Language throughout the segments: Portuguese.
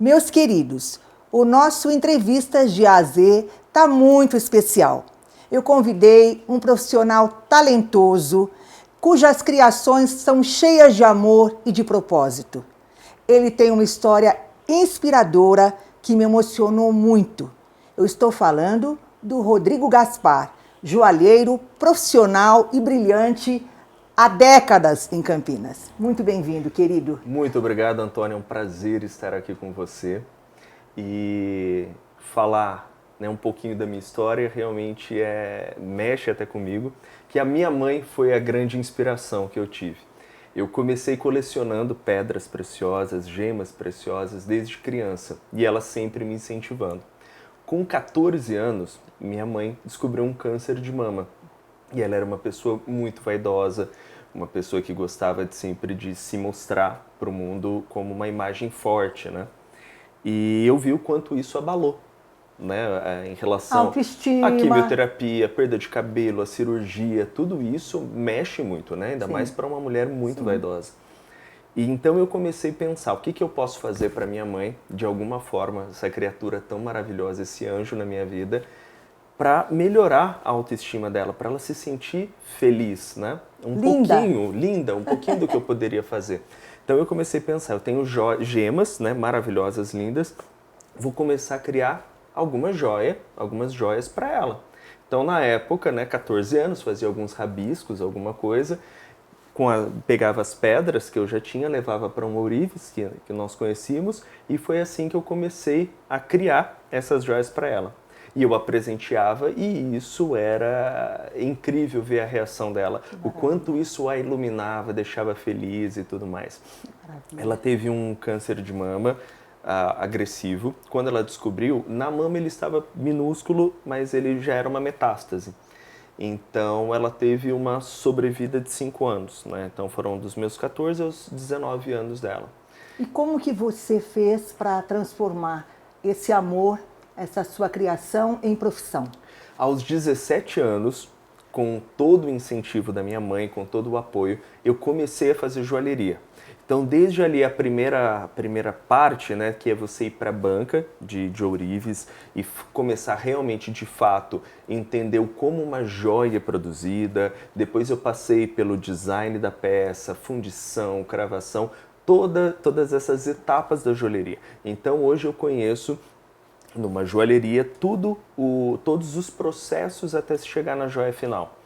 Meus queridos, o nosso Entrevistas de A a Z está muito especial. Eu convidei um profissional talentoso, cujas criações são cheias de amor e de propósito. Ele tem uma história inspiradora que me emocionou muito. Eu estou falando do Rodrigo Gaspar, joalheiro profissional e brilhante há décadas em Campinas. Muito bem-vindo, querido. Muito obrigado, Antônio. É um prazer estar aqui com você e falar, um pouquinho da minha história. Realmente mexe até comigo, que a minha mãe foi a grande inspiração que eu tive. Eu comecei colecionando pedras preciosas, gemas preciosas desde criança e ela sempre me incentivando. Com 14 anos, minha mãe descobriu um câncer de mama e ela era uma pessoa muito vaidosa, uma pessoa que gostava sempre de se mostrar para o mundo como uma imagem forte, né? E eu vi o quanto isso abalou, né? Em relação Autoestima. à quimioterapia, perda de cabelo, a cirurgia, tudo isso mexe muito, né? Ainda mais para uma mulher muito vaidosa. E então eu comecei a pensar, o que eu posso fazer para minha mãe, de alguma forma, essa criatura tão maravilhosa, esse anjo na minha vida, para melhorar a autoestima dela, para ela se sentir feliz, né? Linda, um pouquinho do que eu poderia fazer. Então eu comecei a pensar, eu tenho gemas, né, maravilhosas, lindas, vou começar a criar algumas joias para ela. Então na época, né, 14 anos, fazia alguns rabiscos, alguma coisa, pegava as pedras que eu já tinha, levava para um ourives que nós conhecíamos, e foi assim que eu comecei a criar essas joias para ela. E eu a presenteava e isso era incrível ver a reação dela, o quanto isso a iluminava, deixava feliz e tudo mais. Ela teve um câncer de mama agressivo. Quando ela descobriu, na mama ele estava minúsculo, mas ele já era uma metástase. Então ela teve uma sobrevida de 5 anos, né? Então foram dos meus 14 aos 19 anos dela. E como que você fez para transformar esse amor, essa sua criação, em profissão? Aos 17 anos, com todo o incentivo da minha mãe, com todo o apoio, eu comecei a fazer joalheria. Então, desde ali a primeira parte, né, que é você ir para a banca de ourives e começar realmente, de fato, entender como uma joia é produzida. Depois eu passei pelo design da peça, fundição, cravação, todas essas etapas da joalheria. Então, hoje eu conheço numa joalheria todos os processos até se chegar na joia final.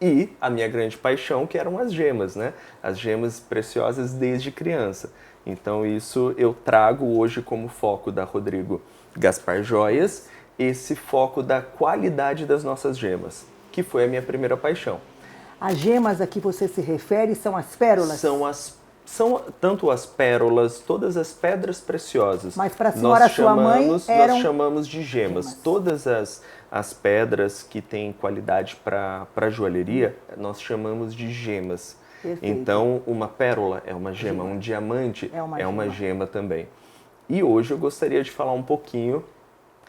E a minha grande paixão, que eram as gemas, né? As gemas preciosas desde criança. Então isso eu trago hoje como foco da Rodrigo Gaspar Joias, esse foco da qualidade das nossas gemas, que foi a minha primeira paixão. As gemas a que você se refere são as pérolas? São tanto as pérolas, todas as pedras preciosas. Mas para a senhora, sua mãe, eram... Nós chamamos de gemas. Todas as pedras que têm qualidade para joalheria, nós chamamos de gemas. Perfeito. Então, uma pérola é uma gema, um diamante é uma gema também. E hoje eu gostaria de falar um pouquinho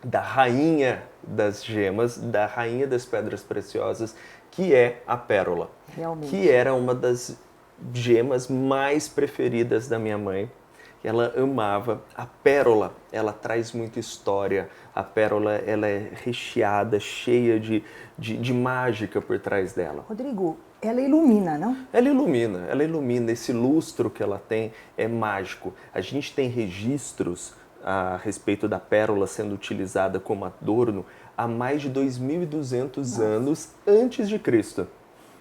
da rainha das gemas, da rainha das pedras preciosas, que é a pérola. Realmente. Que era uma das gemas mais preferidas da minha mãe. Ela amava. A pérola, ela traz muita história. A pérola, ela é recheada, cheia de mágica por trás dela. Rodrigo, ela ilumina, não? Ela ilumina. Esse lustro que ela tem é mágico. A gente tem registros a respeito da pérola sendo utilizada como adorno há mais de 2.200 anos antes de Cristo.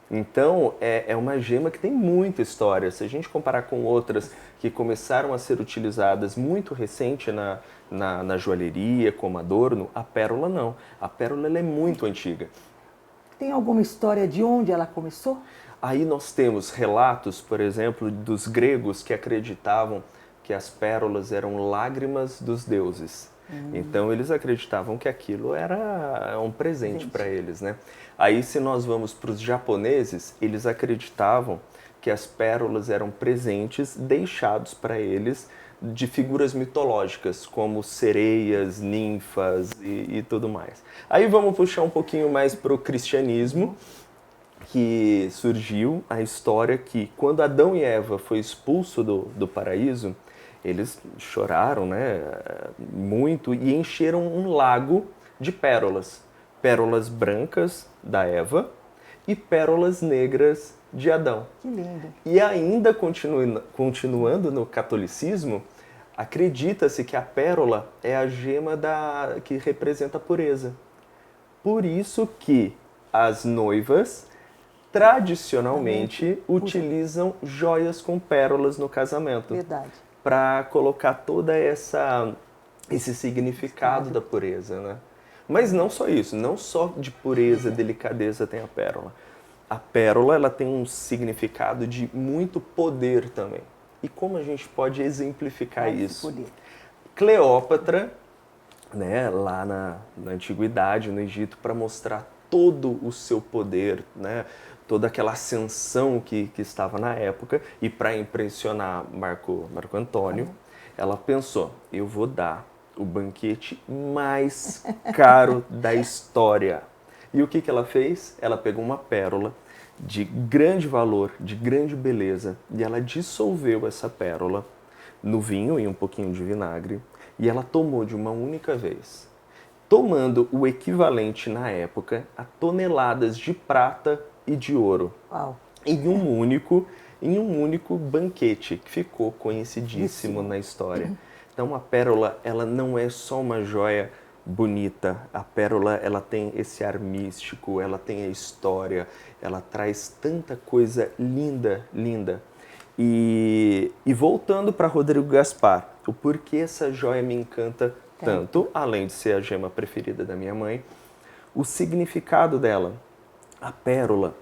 Então, é uma gema que tem muita história. Se a gente comparar com outras que começaram a ser utilizadas muito recente na joalheria, como adorno, a pérola não. A pérola ela é muito antiga. Tem alguma história de onde ela começou? Aí nós temos relatos, por exemplo, dos gregos que acreditavam que as pérolas eram lágrimas dos deuses. Então eles acreditavam que aquilo era um presente para eles, né? Aí se nós vamos para os japoneses, eles acreditavam que as pérolas eram presentes deixados para eles de figuras mitológicas, como sereias, ninfas e tudo mais. Aí vamos puxar um pouquinho mais para o cristianismo, que surgiu a história que quando Adão e Eva foi expulso do paraíso, eles choraram, né, muito e encheram um lago de pérolas. Pérolas brancas da Eva e pérolas negras de Adão. Que lindo. E ainda continuando no catolicismo, acredita-se que a pérola é a gema que representa a pureza. Por isso que as noivas tradicionalmente utilizam joias com pérolas no casamento. Verdade. Para colocar toda esse significado da pureza, né? Mas não só isso, não só de pureza, delicadeza tem a pérola. A pérola, ela tem um significado de muito poder também. E como a gente pode exemplificar isso? Cleópatra, né, lá na antiguidade, no Egito, para mostrar todo o seu poder, né, toda aquela ascensão que estava na época, e para impressionar Marco Antônio, ela pensou, eu vou dar o banquete mais caro da história. E o que ela fez? Ela pegou uma pérola de grande valor, de grande beleza, e ela dissolveu essa pérola no vinho e um pouquinho de vinagre, e ela tomou de uma única vez, tomando o equivalente na época a toneladas de prata e de ouro. Uau. Em um único banquete que ficou conhecidíssimo na história. Então a pérola, ela não é só uma joia bonita. A pérola, ela tem esse ar místico, ela tem a história, ela traz tanta coisa linda, linda. E voltando para Rodrigo Gaspar, o porquê essa joia me encanta tanto, além de ser a gema preferida da minha mãe, o significado dela. A pérola,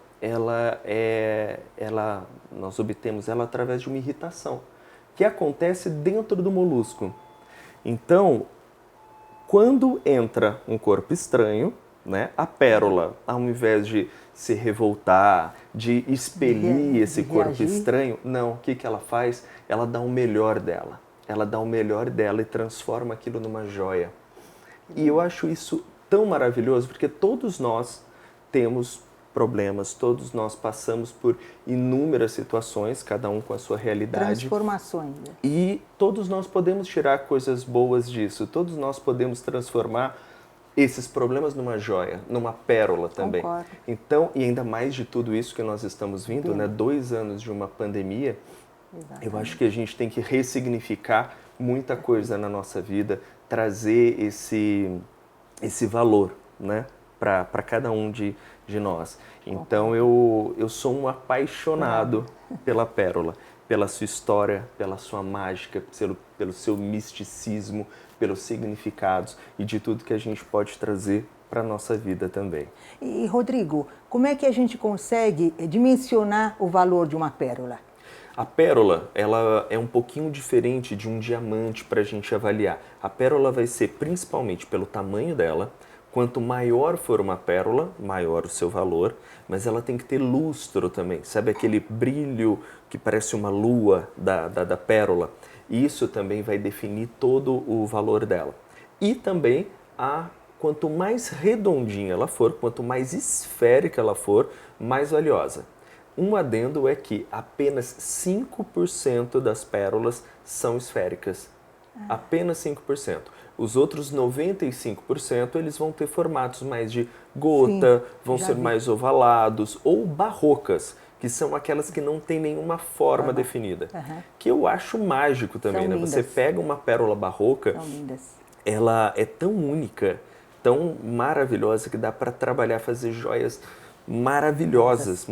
nós obtemos ela através de uma irritação que acontece dentro do molusco. Então, quando entra um corpo estranho, né, a pérola, ao invés de se revoltar, de expelir esse corpo estranho, não, o que ela faz? Ela dá o melhor dela. Ela dá o melhor dela e transforma aquilo numa joia. E eu acho isso tão maravilhoso, porque todos nós temos problemas, todos nós passamos por inúmeras situações, cada um com a sua realidade. Transformações. E todos nós podemos tirar coisas boas disso, todos nós podemos transformar esses problemas numa joia, numa pérola também. Concordo. Então, e ainda mais de tudo isso que nós estamos vindo, né, 2 anos de uma pandemia, eu acho que a gente tem que ressignificar muita coisa na nossa vida, trazer esse valor, né, para cada um de nós. Então eu sou um apaixonado pela pérola, pela sua história, pela sua mágica, pelo seu misticismo, pelos significados e de tudo que a gente pode trazer para a nossa vida também. E Rodrigo, como é que a gente consegue dimensionar o valor de uma pérola? A pérola, ela é um pouquinho diferente de um diamante para a gente avaliar. A pérola vai ser principalmente pelo tamanho dela. Quanto maior for uma pérola, maior o seu valor, mas ela tem que ter lustro também. Sabe aquele brilho que parece uma lua da pérola? Isso também vai definir todo o valor dela. E também, quanto mais redondinha ela for, quanto mais esférica ela for, mais valiosa. Um adendo é que apenas 5% das pérolas são esféricas. Apenas 5%. Os outros 95% eles vão ter formatos mais de gota, vão ser mais ovalados ou barrocas, que são aquelas que não têm nenhuma forma definida. Que eu acho mágico também, né? Você pega uma pérola barroca, ela é tão única, tão maravilhosa que dá para trabalhar, fazer joias maravilhosas,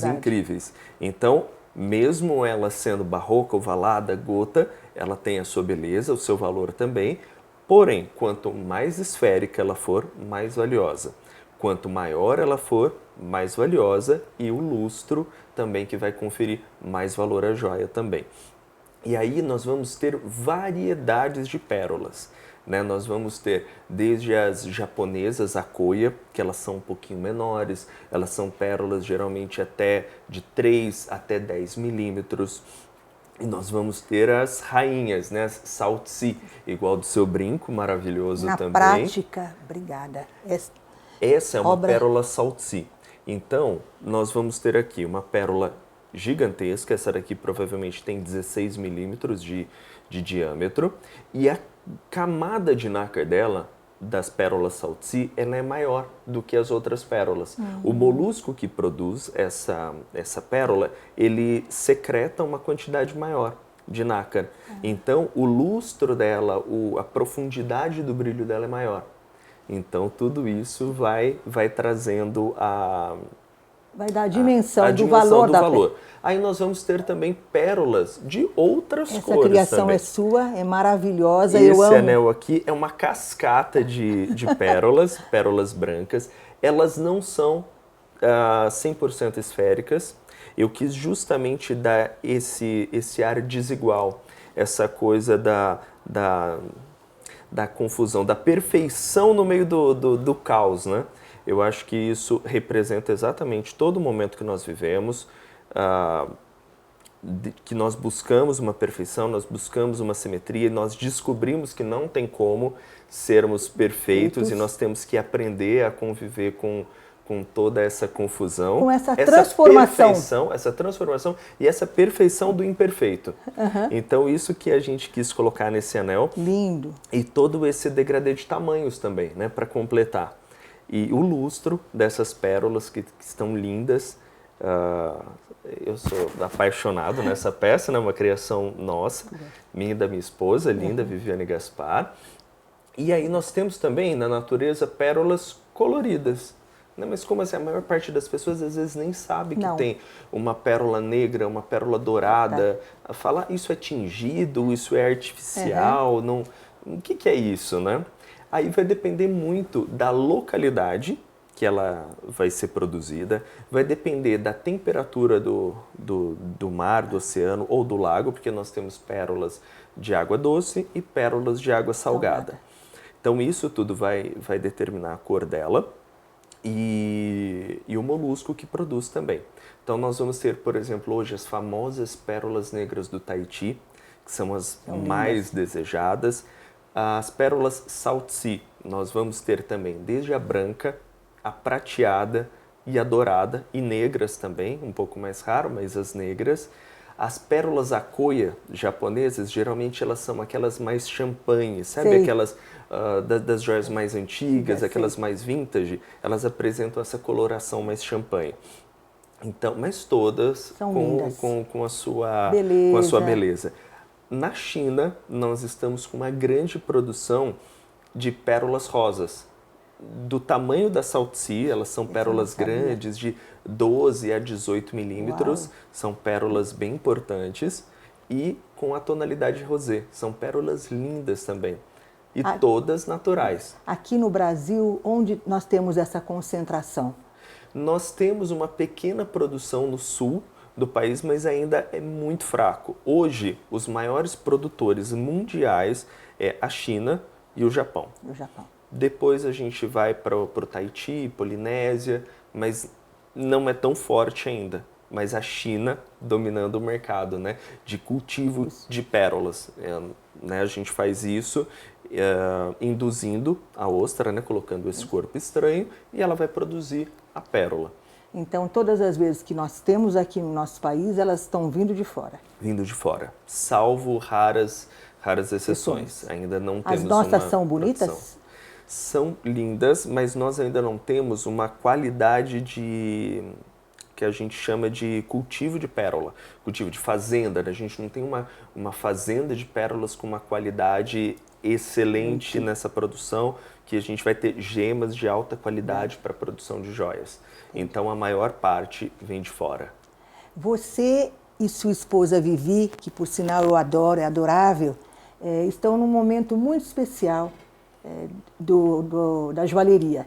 incríveis. Então, mesmo ela sendo barroca, ovalada, gota, ela tem a sua beleza, o seu valor também. Porém, quanto mais esférica ela for, mais valiosa. Quanto maior ela for, mais valiosa, e o lustro também que vai conferir mais valor à joia também. E aí nós vamos ter variedades de pérolas, né? Nós vamos ter desde as japonesas, a koya, que elas são um pouquinho menores, elas são pérolas geralmente até de 3 até 10 milímetros. E nós vamos ter as rainhas, né? As saltsi, igual do seu brinco, maravilhoso também. Na prática, obrigada. Essa é uma pérola saltsi. Então, nós vamos ter aqui uma pérola gigantesca, essa daqui provavelmente tem 16 milímetros de de diâmetro e a camada de nácar dela, das pérolas saltsi, ela é maior do que as outras pérolas. O molusco que produz essa pérola, ele secreta uma quantidade maior de nácar. Então, o lustro dela, a profundidade do brilho dela é maior. Então, tudo isso vai trazendo vai dar a dimensão, a do valor da valor. Aí nós vamos ter também pérolas de outras cores também. Essa criação é sua, é maravilhosa, Esse eu amo. anel aqui é uma cascata de pérolas, pérolas brancas. Elas não são 100% esféricas. Eu quis justamente dar esse ar desigual, essa coisa da confusão, da perfeição no meio do caos, né? Eu acho que isso representa exatamente todo o momento que nós vivemos, que nós buscamos uma perfeição, nós buscamos uma simetria, nós descobrimos que não tem como sermos perfeitos e nós temos que aprender a conviver com toda essa confusão, com essa transformação. Essa transformação e essa perfeição do imperfeito. Então, isso que a gente quis colocar nesse anel. Lindo. E todo esse degradê de tamanhos também, né, para completar. E o lustro dessas pérolas que estão lindas. Eu sou apaixonado nessa peça, né, uma criação nossa, minha e da minha esposa, linda, Viviane Gaspar. E aí nós temos também na natureza pérolas coloridas. Mas como assim, a maior parte das pessoas às vezes nem sabe que tem uma pérola negra, uma pérola dourada. Fala, isso é tingido, isso é artificial, não... O que é isso, né? Aí vai depender muito da localidade que ela vai ser produzida, vai depender da temperatura do mar, do oceano ou do lago, porque nós temos pérolas de água doce e pérolas de água salgada. Então isso tudo vai determinar a cor dela. E o molusco que produz também. Então nós vamos ter, por exemplo, hoje as famosas pérolas negras do Tahiti, que são as mais desejadas. As pérolas saltsi, nós vamos ter também desde a branca, a prateada e a dourada, e negras também, um pouco mais raro, mas as negras. As pérolas akoya japonesas, geralmente elas são aquelas mais champanhe, sabe? Sei. Aquelas das joias mais antigas, aquelas mais vintage, elas apresentam essa coloração mais champanhe. Então, mas todas com a sua beleza. Na China, nós estamos com uma grande produção de pérolas rosas. Do tamanho da saltsi, elas são pérolas grandes, de 12 a 18 milímetros, são pérolas bem importantes, e com a tonalidade rosé, são pérolas lindas também, e todas naturais. Aqui no Brasil, onde nós temos essa concentração? Nós temos uma pequena produção no sul do país, mas ainda é muito fraco. Hoje, os maiores produtores mundiais é a China e o Japão. Depois a gente vai para o Tahiti, Polinésia, mas não é tão forte ainda. Mas a China dominando o mercado, né, de cultivo de pérolas. Né, a gente faz isso induzindo a ostra, né, colocando esse corpo estranho, e ela vai produzir a pérola. Então, todas as vezes que nós temos aqui no nosso país, elas estão vindo de fora? Vindo de fora, salvo raras exceções. Ainda não temos. As nossas são bonitas? Produção. São lindas, mas nós ainda não temos uma qualidade que a gente chama de cultivo de pérola, cultivo de fazenda. A gente não tem uma fazenda de pérolas com uma qualidade excelente nessa produção, que a gente vai ter gemas de alta qualidade para a produção de joias. Então a maior parte vem de fora. Você e sua esposa Vivi, que por sinal eu adoro, é adorável, estão num momento muito especial da joalheria.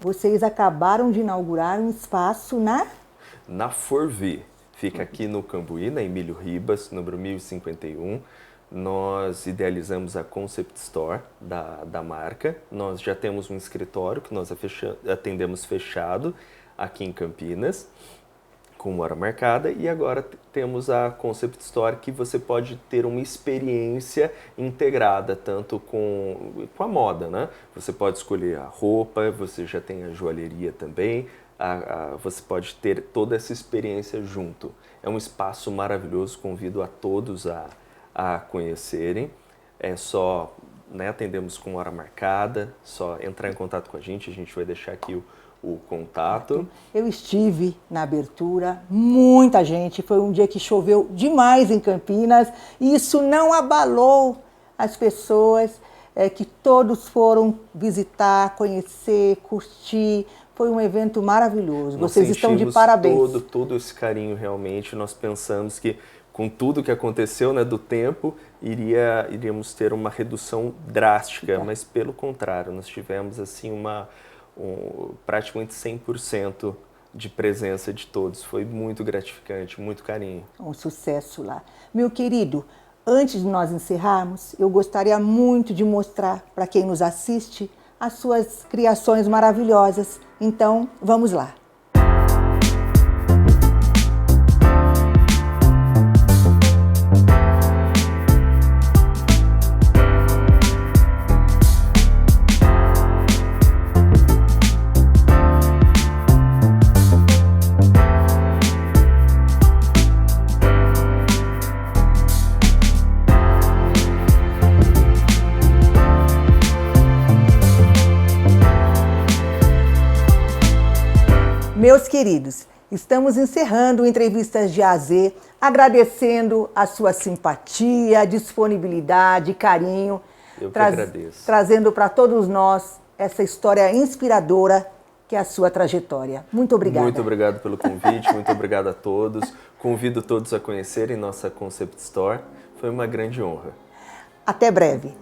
Vocês acabaram de inaugurar um espaço na Forvi. Fica aqui no Cambuí, na Emílio Ribas, número 1051. Nós idealizamos a Concept Store da marca. Nós já temos um escritório que nós atendemos fechado aqui em Campinas, com hora marcada, e agora temos a Concept Store, que você pode ter uma experiência integrada, tanto com a moda, né? Você pode escolher a roupa, você já tem a joalheria também, você pode ter toda essa experiência junto. É um espaço maravilhoso, convido a todos a a conhecerem. É só, né, atendemos com hora marcada, só entrar em contato com a gente vai deixar aqui o contato. Eu estive na abertura, muita gente, foi um dia que choveu demais em Campinas e isso não abalou as pessoas, que todos foram visitar, conhecer, curtir. Foi um evento maravilhoso. Vocês estão de parabéns. Todo esse carinho realmente. Nós pensamos que com tudo que aconteceu, né, do tempo, iríamos ter uma redução drástica, mas pelo contrário, nós tivemos assim praticamente 100% de presença de todos. Foi muito gratificante, muito carinho. Um sucesso lá. Meu querido, antes de nós encerrarmos, eu gostaria muito de mostrar para quem nos assiste as suas criações maravilhosas. Então, vamos lá. Meus queridos, estamos encerrando o Entrevistas de A a Z, agradecendo a sua simpatia, disponibilidade, carinho. Eu que agradeço. Trazendo para todos nós essa história inspiradora que é a sua trajetória. Muito obrigada. Muito obrigado pelo convite, muito obrigado a todos. Convido todos a conhecerem nossa Concept Store. Foi uma grande honra. Até breve.